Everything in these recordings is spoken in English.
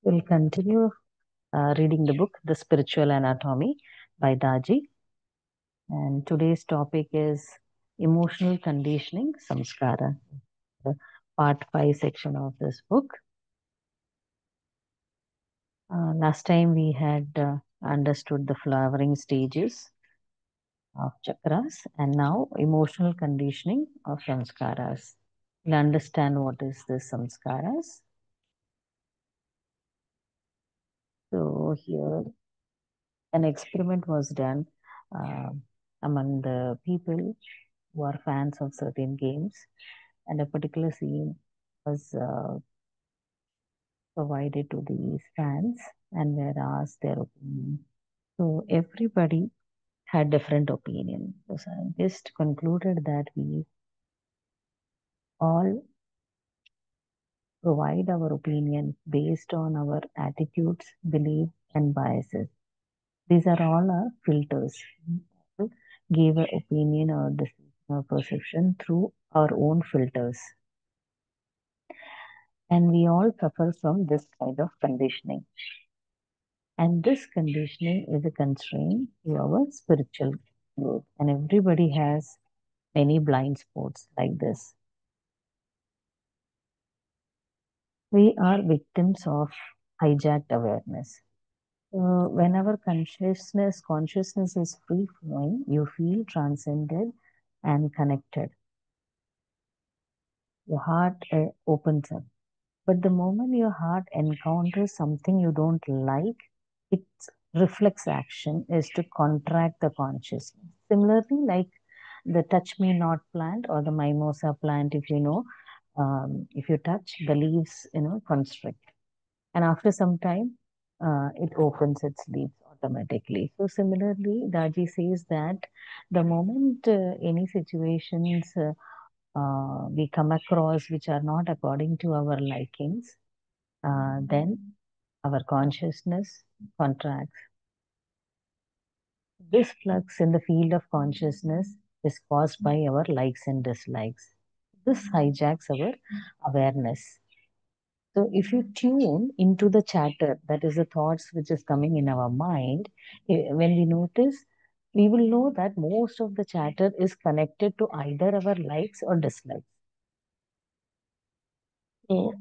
We'll continue reading the book, The Spiritual Anatomy by Daaji. And today's topic is Emotional Conditioning Samskara, the part 5 section of this book. Last time we had understood the flowering stages of chakras, and now emotional conditioning of samskaras. We'll understand what is this samskaras. So here an experiment was done uh, among the people who are fans of certain games, and a particular scene was provided to these fans and were asked their opinion. So everybody had different opinion. The scientists concluded that we all provide our opinion based on our attitudes, beliefs, and biases. These are all our filters. We give an opinion or decision or perception through our own filters. And we all suffer from this kind of conditioning. And this conditioning is a constraint to our spiritual growth. And everybody has many blind spots like this. We are victims of hijacked awareness. When our consciousness is free flowing, you feel transcended and connected. Your heart opens up. But the moment your heart encounters something you don't like, its reflex action is to contract the consciousness. Similarly, like the touch me not plant or the mimosa plant, if you know, if you touch, the leaves, constrict. And after some time, it opens its leaves automatically. So similarly, Daji says that the moment any situations we come across which are not according to our likings, then our consciousness contracts. This flux in the field of consciousness is caused by our likes and dislikes. This hijacks our awareness. So if you tune into the chatter, that is the thoughts which is coming in our mind, when we notice, we will know that most of the chatter is connected to either our likes or dislikes. So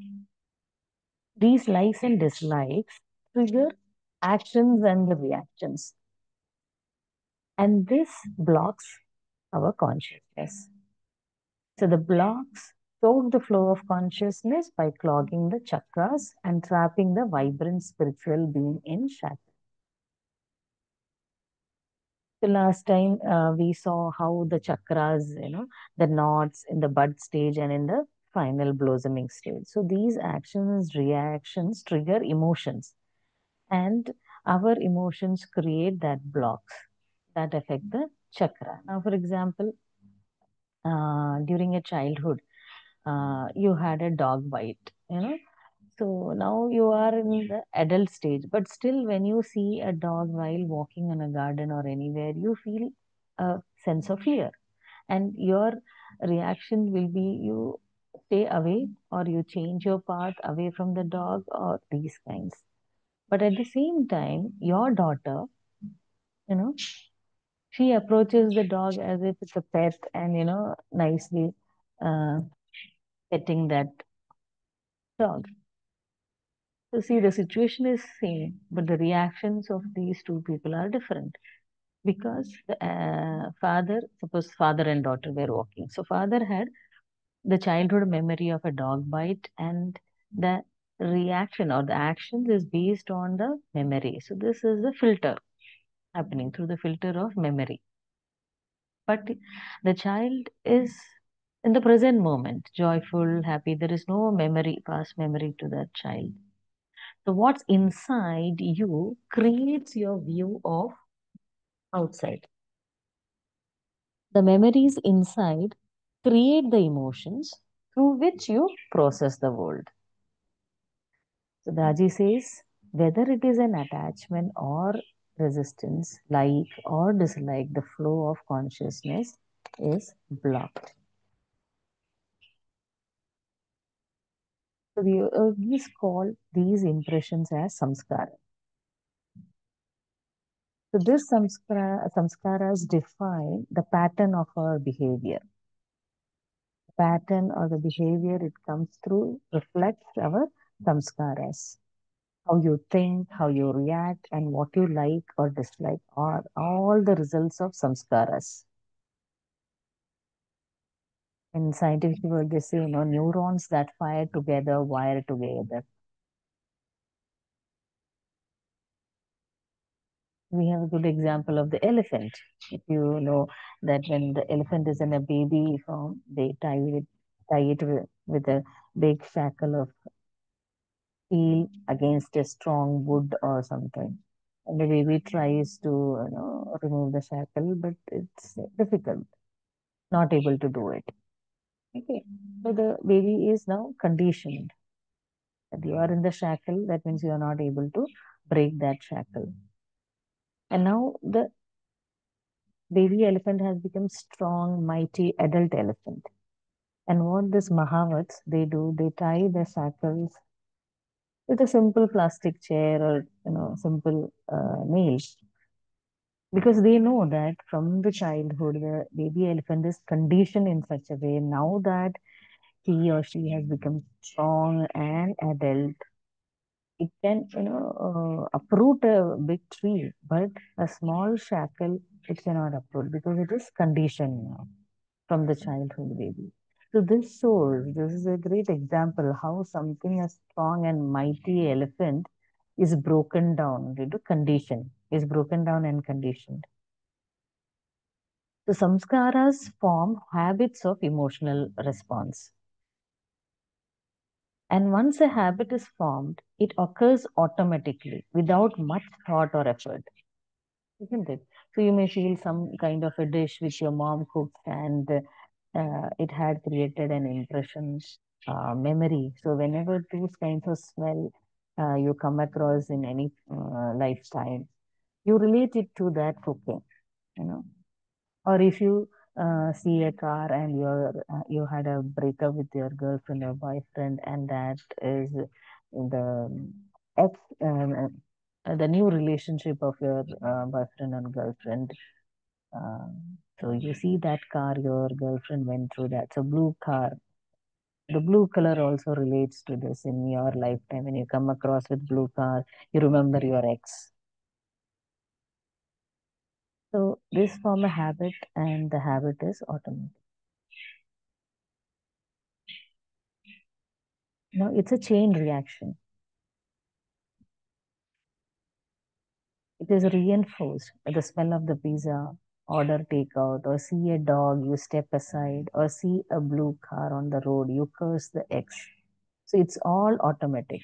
these likes and dislikes trigger actions and the reactions. And this blocks our consciousness. So the blocks choke the flow of consciousness by clogging the chakras and trapping the vibrant spiritual being in shadow. The last time we saw how the chakras, the knots in the bud stage and in the final blossoming stage. So these actions, reactions trigger emotions, and our emotions create that blocks that affect the chakra. Now, for example, during a childhood, you had a dog bite, So now you are in the adult stage, but still, when you see a dog while walking in a garden or anywhere, you feel a sense of fear, and your reaction will be you stay away or you change your path away from the dog or these kinds. But at the same time, your daughter, you know, she approaches the dog as if it's a pet and, nicely uh, petting that dog. So see, the situation is same, but the reactions of these two people are different because the father, suppose father and daughter were walking. So father had the childhood memory of a dog bite, and the reaction or the actions is based on the memory. So this is the filter happening through the filter of memory. But the child is in the present moment, joyful, happy. There is no memory, past memory to that child. So what's inside you creates your view of outside. The memories inside create the emotions through which you process the world. So Daji says, whether it is an attachment or resistance, like or dislike, the flow of consciousness is blocked. So the yogis call these impressions as samskara. So this samskaras define the pattern of our behavior. Pattern or the behavior it comes through reflects our samskaras. How you think, how you react, and what you like or dislike are all the results of samskaras. In scientific world, they say, neurons that fire together wire together. We have a good example of the elephant. If you know that when the elephant is in a baby form, they tie it with a big shackle of steel against a strong wood or something. And the baby tries to, remove the shackle, but it's difficult, not able to do it. Okay. So the baby is now conditioned that you are in the shackle. That means you are not able to break that shackle. And now the baby elephant has become strong, mighty adult elephant. And what this Mahavats, they do, they tie the shackles with a simple plastic chair or, simple nails. Because they know that from the childhood, the baby elephant is conditioned in such a way now that he or she has become strong and adult. It can, uproot a big tree, but a small shackle, it cannot uproot because it is conditioned now from the childhood baby. So this is a great example how something as strong and mighty elephant is broken down due to condition, is broken down and conditioned. The samskaras form habits of emotional response. And once a habit is formed, it occurs automatically without much thought or effort, isn't it? So you may feel some kind of a dish which your mom cooked and it had created an impression, memory. So whenever those kinds of smell you come across in any lifestyle, you relate it to that cooking, you know. Or if you see a car and you had a breakup with your girlfriend or boyfriend, and that is the ex the new relationship of your boyfriend and girlfriend. So you see that car your girlfriend went through that. So blue car, the blue color also relates to this in your lifetime. When you come across with blue car, you remember your ex. So this form a habit, and the habit is automatic. Now it's a chain reaction. It is reinforced by the smell of the pizza, order takeout, or see a dog, you step aside, or see a blue car on the road, you curse the ex. So it's all automatic.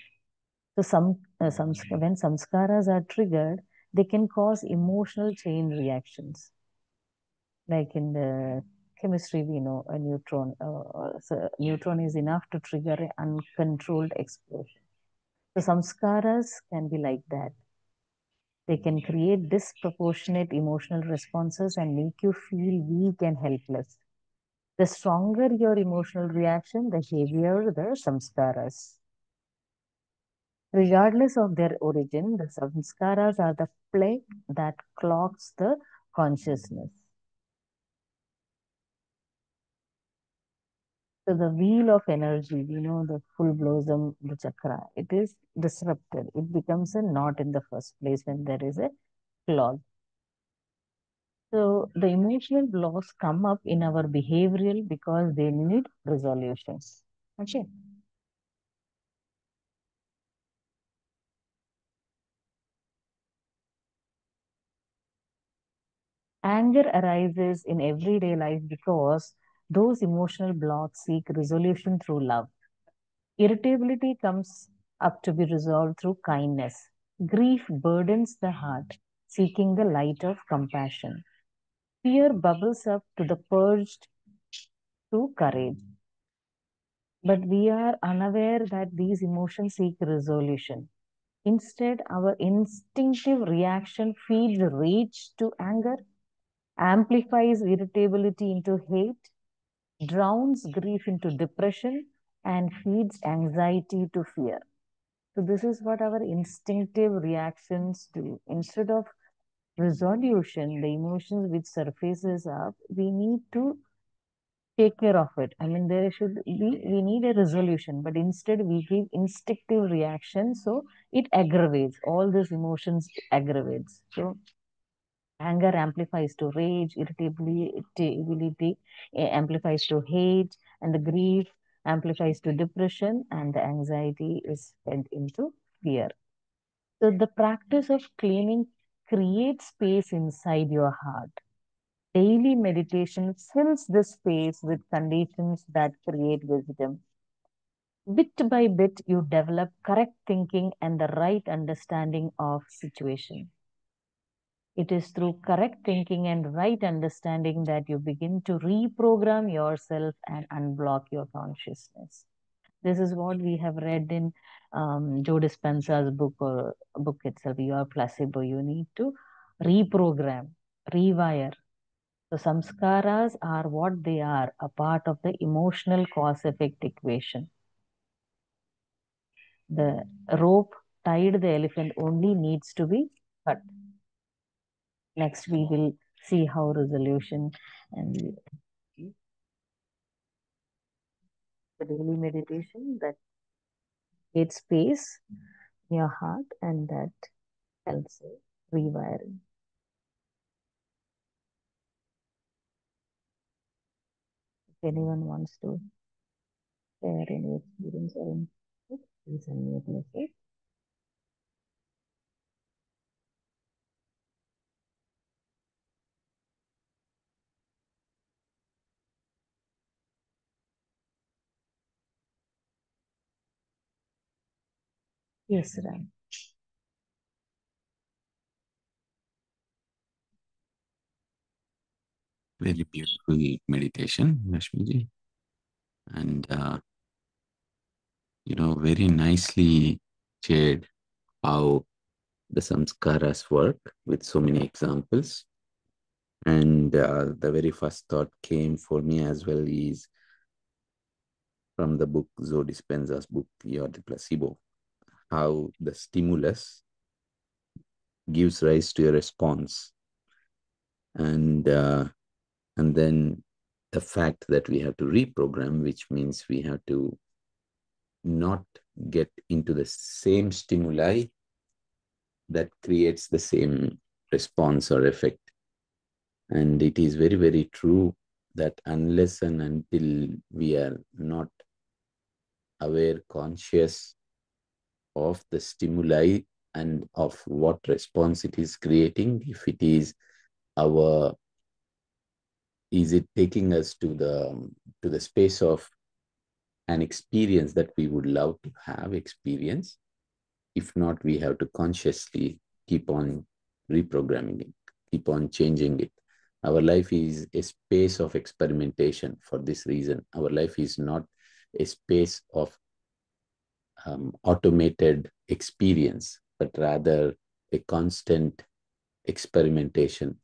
So when samskaras are triggered, they can cause emotional chain reactions. Like in the chemistry, we know a neutron. So neutron is enough to trigger an uncontrolled explosion. So samskaras can be like that. They can create disproportionate emotional responses and make you feel weak and helpless. The stronger your emotional reaction, the heavier the samskaras. Regardless of their origin, the samskaras are the plague that clogs the consciousness. So the wheel of energy, the full blossom, the chakra, it is disrupted. It becomes a knot in the first place when there is a clog. So the emotional blocks come up in our behavioral because they need resolutions. Okay. Anger arises in everyday life because those emotional blocks seek resolution through love. Irritability comes up to be resolved through kindness. Grief burdens the heart, seeking the light of compassion. Fear bubbles up to the purged through courage. But we are unaware that these emotions seek resolution. Instead, our instinctive reaction feeds rage to anger, amplifies irritability into hate, drowns grief into depression, and feeds anxiety to fear. So this is what our instinctive reactions do. Instead of resolution, the emotions which surfaces up, we need to take care of it. I mean, there should be, we need a resolution, but instead we give instinctive reaction. So it aggravates, all these emotions aggravates. So anger amplifies to rage, irritability amplifies to hate, and the grief amplifies to depression, and the anxiety is fed into fear. So the practice of cleaning creates space inside your heart. Daily meditation fills this space with conditions that create wisdom. Bit by bit, you develop correct thinking and the right understanding of situation. It is through correct thinking and right understanding that you begin to reprogram yourself and unblock your consciousness. This is what we have read in Joe Dispenza's book or book itself. You are placebo. You need to reprogram, rewire. So samskaras are what they are, a part of the emotional cause-effect equation. The rope tied the elephant only needs to be cut. Next, we will see how resolution and the daily meditation that creates space in your heart and that helps rewiring. If anyone wants to share any experience or input, please unmute yourself. Yes, Ram. Very beautiful meditation, Rashmi. And, very nicely shared how the samskaras work with so many examples. And the very first thought came for me as well is from the book, Joe Dispenza's book, You're the Placebo, how the stimulus gives rise to a response. And then the fact that we have to reprogram, which means we have to not get into the same stimuli that creates the same response or effect. And it is very, very true that unless and until we are not aware, conscious of the stimuli and of what response it is creating, if it is it taking us to the space of an experience that we would love to have experience. If not, we have to consciously keep on reprogramming it, keep on changing it. Our life is a space of experimentation for this reason. Our life is not a space of automated experience, but rather a constant experimentation.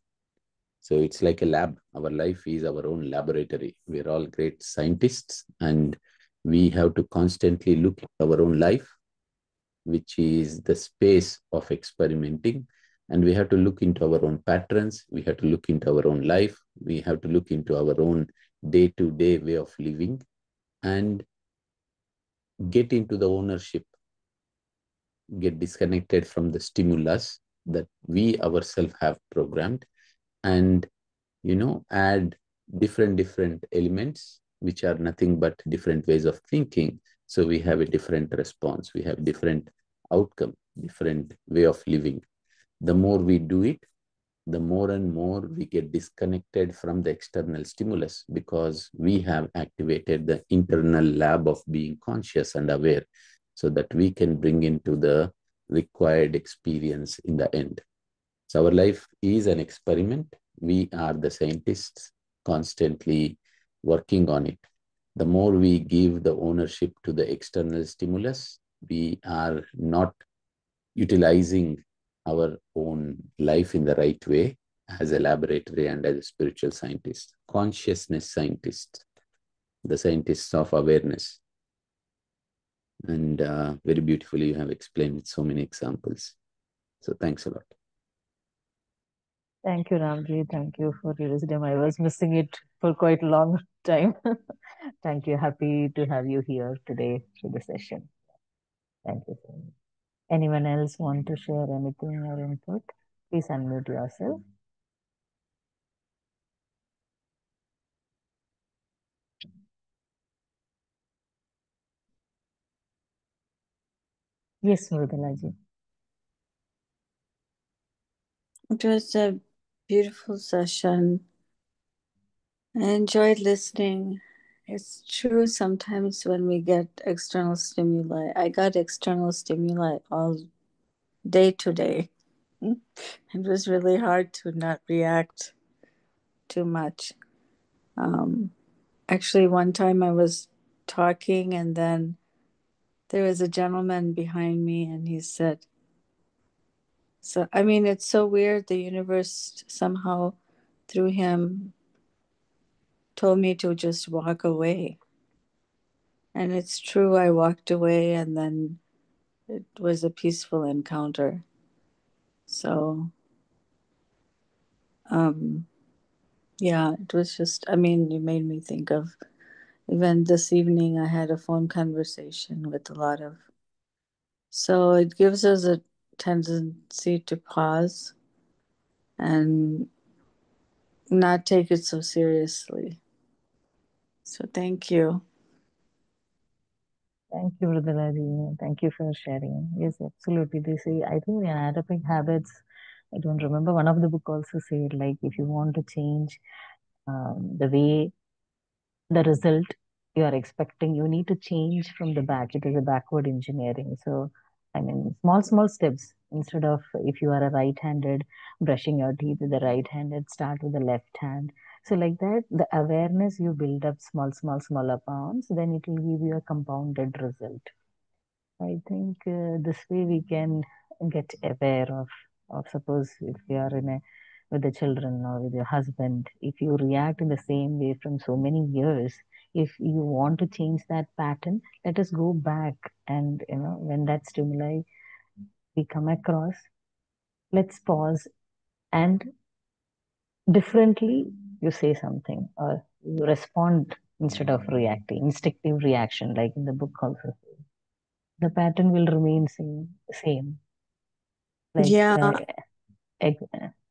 So it's like a lab. Our life is our own laboratory. We're all great scientists, and we have to constantly look at our own life, which is the space of experimenting. And we have to look into our own patterns. We have to look into our own life. We have to look into our own day-to-day way of living and get into the ownership, get disconnected from the stimulus that we ourselves have programmed, and add different elements which are nothing but different ways of thinking. So we have a different response, we have different outcome, different way of living. The more we do it, the more and more we get disconnected from the external stimulus, because we have activated the internal lab of being conscious and aware, so that we can bring into the required experience in the end. So our life is an experiment. We are the scientists constantly working on it. The more we give the ownership to the external stimulus, we are not utilizing our own life in the right way as a laboratory and as a spiritual scientist, consciousness scientist, the scientists of awareness. And very beautifully, you have explained with so many examples. So thanks a lot. Thank you, Ramji. Thank you for your wisdom. I was missing it for quite a long time. Thank you. Happy to have you here today for the session. Thank you so much. Anyone else want to share anything or input? Please unmute yourself. Yes, Mrudalaji. It was a beautiful session. I enjoyed listening. It's true sometimes when we get external stimuli. I got external stimuli all day today. It was really hard to not react too much. Um, Actually, one time I was talking, and then there was a gentleman behind me, and he said, so, I mean, it's so weird. The universe somehow, through him, told me to just walk away. And it's true, I walked away, and then it was a peaceful encounter. So, um, yeah, it was just, I mean, you made me think of even this evening, I had a phone conversation with a lot of. So it gives us a tendency to pause and not take it so seriously. So thank you. Thank you, Mrudalaji. Thank you for sharing. Yes, absolutely. They say, I think in Atomic Habits, I don't remember, one of the book also said, like, if you want to change the way the result you are expecting, you need to change from the back. It is a backward engineering. So, I mean, small, small steps. Instead of if you are a right-handed, brushing your teeth with the right-handed, start with the left hand. So, like that, the awareness you build up small, small, smaller pounds, then it will give you a compounded result. I think this way we can get aware of suppose if you are in a with the children or with your husband, if you react in the same way from so many years, if you want to change that pattern, let us go back and when that stimuli we come across, let's pause and differently you say something or you respond instead of reacting, instinctive reaction, like in the book also. The pattern will remain same. Like, Yeah,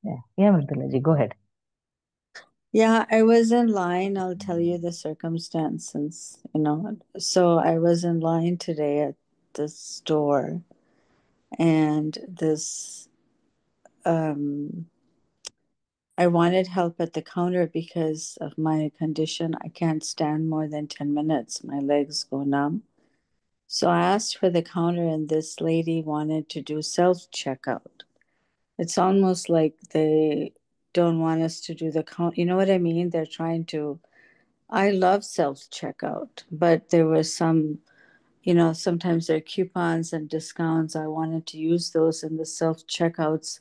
yeah, Mridulaji, go ahead. yeah, I was in line. I'll tell you the circumstance since. So I was in line today at the store, and this um I wanted help at the counter because of my condition. I can't stand more than 10 minutes. My legs go numb. So I asked for the counter, and this lady wanted to do self checkout. It's almost like they don't want us to do the count. You know what I mean? They're trying to. I love self checkout, but there was sometimes there are coupons and discounts. I wanted to use those in the self checkouts.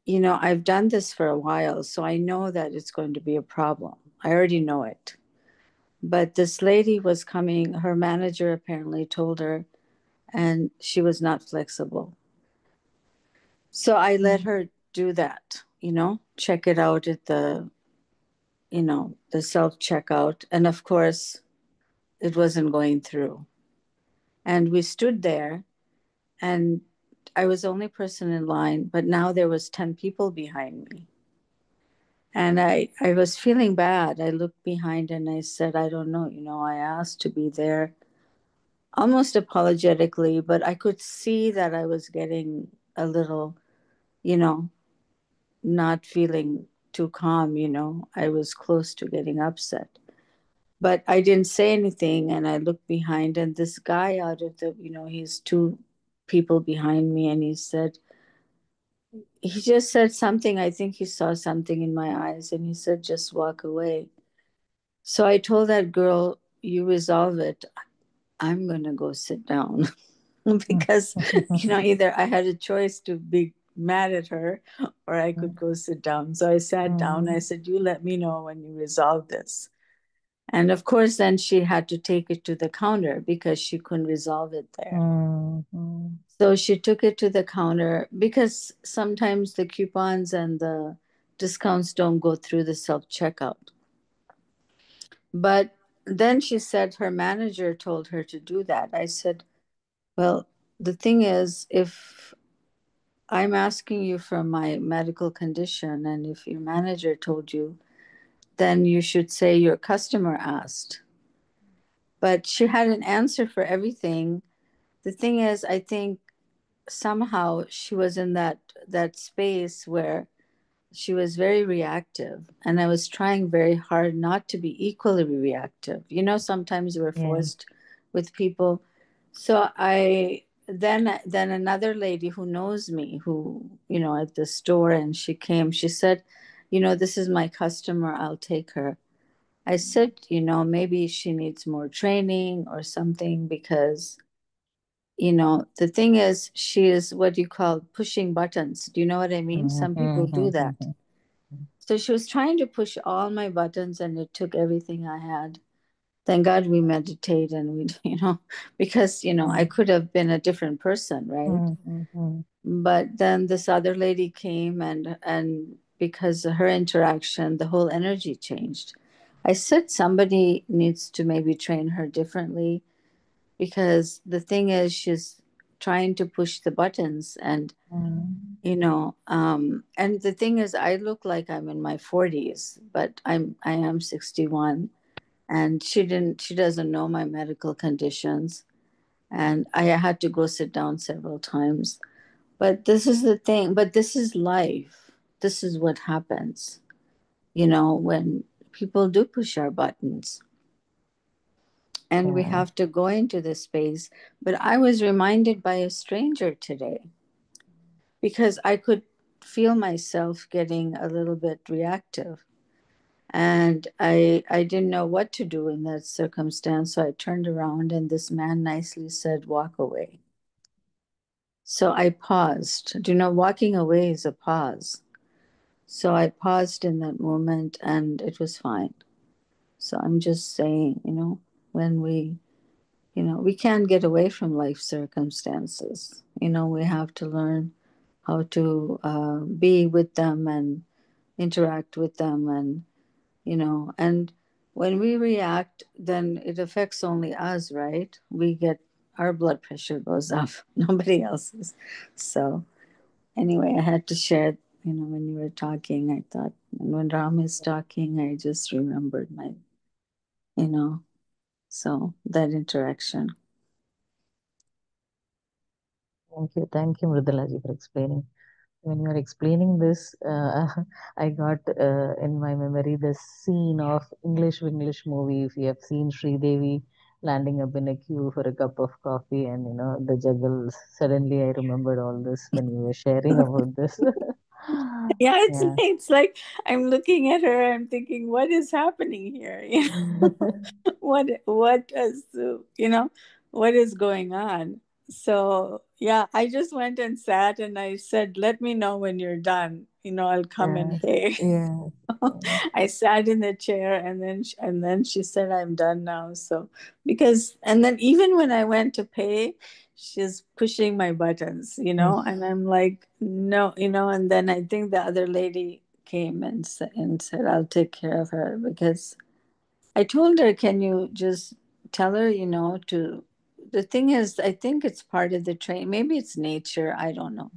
I've done this for a while, so I know that it's going to be a problem. I already know it. But this lady was coming, her manager apparently told her, and she was not flexible. So I let Mm. her do that, check it out at the self checkout. And of course, it wasn't going through. And we stood there, and I was the only person in line, but now there was 10 people behind me. And I was feeling bad. I looked behind and I said, I don't know, I asked to be there almost apologetically, but I could see that I was getting a little, you know, not feeling too calm, I was close to getting upset. But I didn't say anything, and I looked behind, and this guy out of he's two people behind me, and he just said something. I think he saw something in my eyes, and he said, just walk away. So I told that girl, you resolve it. I'm going to go sit down. Because, either I had a choice to be mad at her or I could go sit down. So I sat down. I said, you let me know when you resolve this. And of course, then she had to take it to the counter because she couldn't resolve it there. Mm-hmm. So she took it to the counter because sometimes the coupons and the discounts don't go through the self checkout. But then she said her manager told her to do that. I said, well, the thing is, if I'm asking you for my medical condition, and if your manager told you, then you should say your customer asked. But she had an answer for everything. The thing is, I think somehow she was in that space where she was very reactive, and I was trying very hard not to be equally reactive. Sometimes we're Yeah. forced with people. So I then another lady who knows me, who at the store, and she came, she said, this is my customer, I'll take her. I said, maybe she needs more training or something, because the thing is, she is what you call pushing buttons. Do you know what I mean? Some people do that. Mm-hmm. So she was trying to push all my buttons, and it took everything I had. Thank God we meditate, and we, because, I could have been a different person, right? Mm-hmm. But then this other lady came, and because of her interaction, the whole energy changed. I said somebody needs to maybe train her differently, because the thing is, she's trying to push the buttons, and and the thing is, I look like I'm in my 40s, but I am 61, and she doesn't know my medical conditions, and I had to go sit down several times. But this is the thing, but this is life. This is what happens, when people do push our buttons, and we Yeah. have to go into this space. But I was reminded by a stranger today, because I could feel myself getting a little bit reactive. And I didn't know what to do in that circumstance. So I turned around, and this man nicely said, "Walk away." So I paused. Do you know, walking away is a pause. So I paused in that moment, and it was fine. So I'm just saying, when we can't get away from life circumstances. We have to learn how to be with them and interact with them, and when we react, then it affects only us, right? Our blood pressure goes up, nobody else's. So anyway, I had to share, when you were talking, I thought, and when Ram is talking, I just remembered you know so that interaction. Thank you, Mridalaji, for explaining. When you are explaining this, I got in my memory this scene of English movie. If you have seen Devi landing up in a queue for a cup of coffee, and the juggles. Suddenly, I remembered all this when you were sharing about this. Yeah, Yeah. it's like I'm looking at her, I'm thinking, what is happening here? What is what is going on? So yeah, I just went and sat, and I said, let me know when you're done, I'll come and Yeah. pay. Yeah. Yeah. I sat in the chair, and then she said, I'm done now. So because, and then even when I went to pay, she's pushing my buttons, and I'm like, no, and then I think the other lady came and said, I'll take care of her, because I told her, can you just tell her, to, the thing is, I think it's part of the train. Maybe it's nature. I don't know.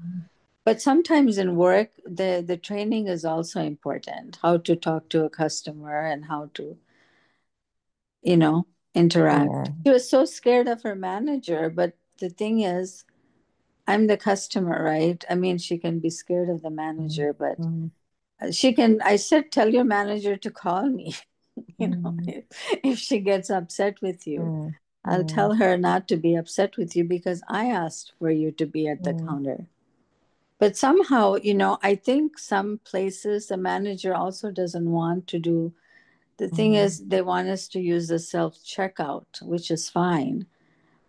But sometimes in work, the training is also important. How to talk to a customer, and how to, interact. Yeah. She was so scared of her manager, but the thing is, I'm the customer, right? I mean, she can be scared of the Mm, manager, but mm, she can. I said, tell your manager to call me. mm, If she gets upset with you, mm, I'll mm, tell her not to be upset with you, because I asked for you to be at the mm, counter. But somehow, I think some places the manager also doesn't want to do. The thing mm, is, they want us to use the self checkout, which is fine.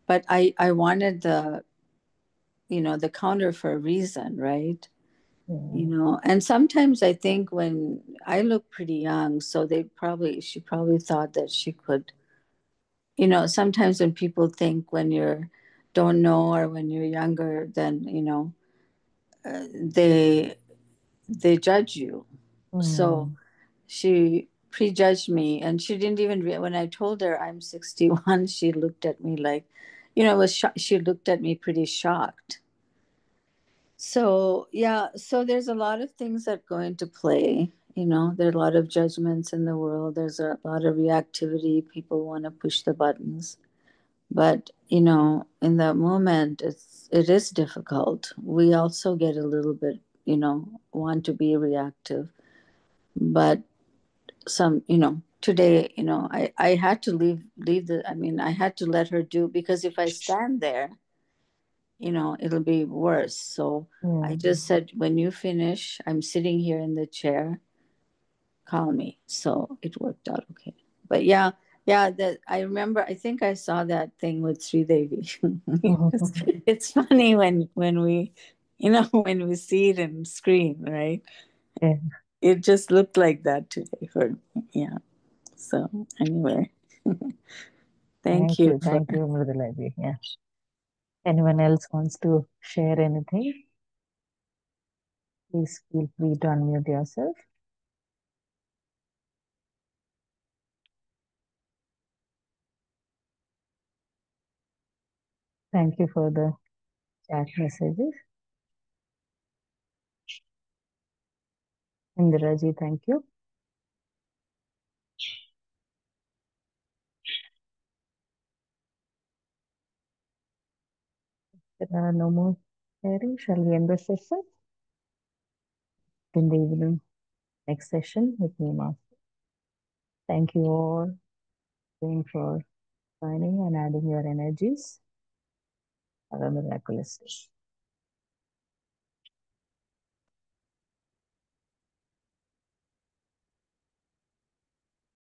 But I wanted the counter for a reason, right? And sometimes I think when I look pretty young, so she probably thought that she could, sometimes when people think when you're don't know or when you're younger, then, they judge you. So she prejudged me, and she didn't even when I told her I'm 61, she looked at me like, she looked at me pretty shocked. So yeah, so there's a lot of things that go into play. There are a lot of judgments in the world. There's a lot of reactivity. People want to push the buttons, but in that moment, it is difficult. We also get a little bit, want to be reactive, but today, I had to leave the. I mean, I had to let her do, because if I stand there, it'll be worse. So I just said, when you finish, I'm sitting here in the chair, call me. So it worked out okay. But yeah, that I remember, I think I saw that thing with Sri Devi. It's funny when we, when we see it in screen, right? Yeah. It just looked like that today for me. Yeah. So anyway, thank you for. Thank you, Mridulaji. Yeah. Anyone else wants to share anything? Please feel free to unmute yourself. Thank you for the chat messages. Indiraji, thank you. There are no more sharing. Shall we end the session? In the evening, next session with me, Master. Thank you all for joining and adding your energies. Have a miraculous day.